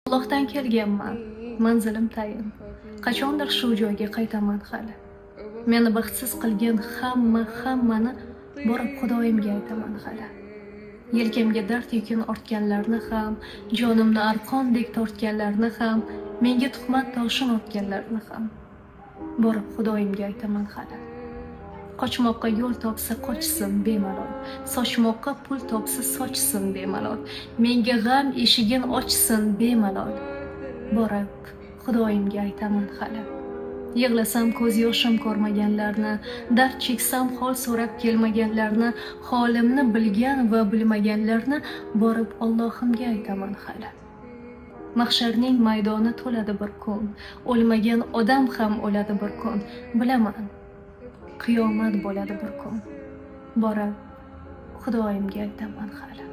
Allohdan kelganman, manzilim tayin. Qachondir shu joyga qaytaman hali. Meni baxtsiz qilgan hammani borib Xudoyimga aytaman hali. Yelkamga dard yukin ortganlarni ham, jonimni arqondek tortganlarni ham, menga tuhmat toshin otganlarni ham borib Xudoyimga aytaman hali. Qochmoqqa yo'l topsa qochsin bemalol, sochmoqqa pul topsa sochsin bemalol, menga g'am eshigin ochsin bemalol, borib Xudoyimga aytaman hali. Yig'lasam ko'z yoshim ko'rmaganlarni, dard cheksam hol so'rab kelmaganlarni, holimni bilgan va bilmaganlarni borib Allohimga aytaman hali. Mahsharning maydoni to'ladi bir kun, o'lmagan odam ham o'ladi bir kun, bilaman. Qiyomat bo'ladi bir kun, borib Xudoyimga aytaman hali.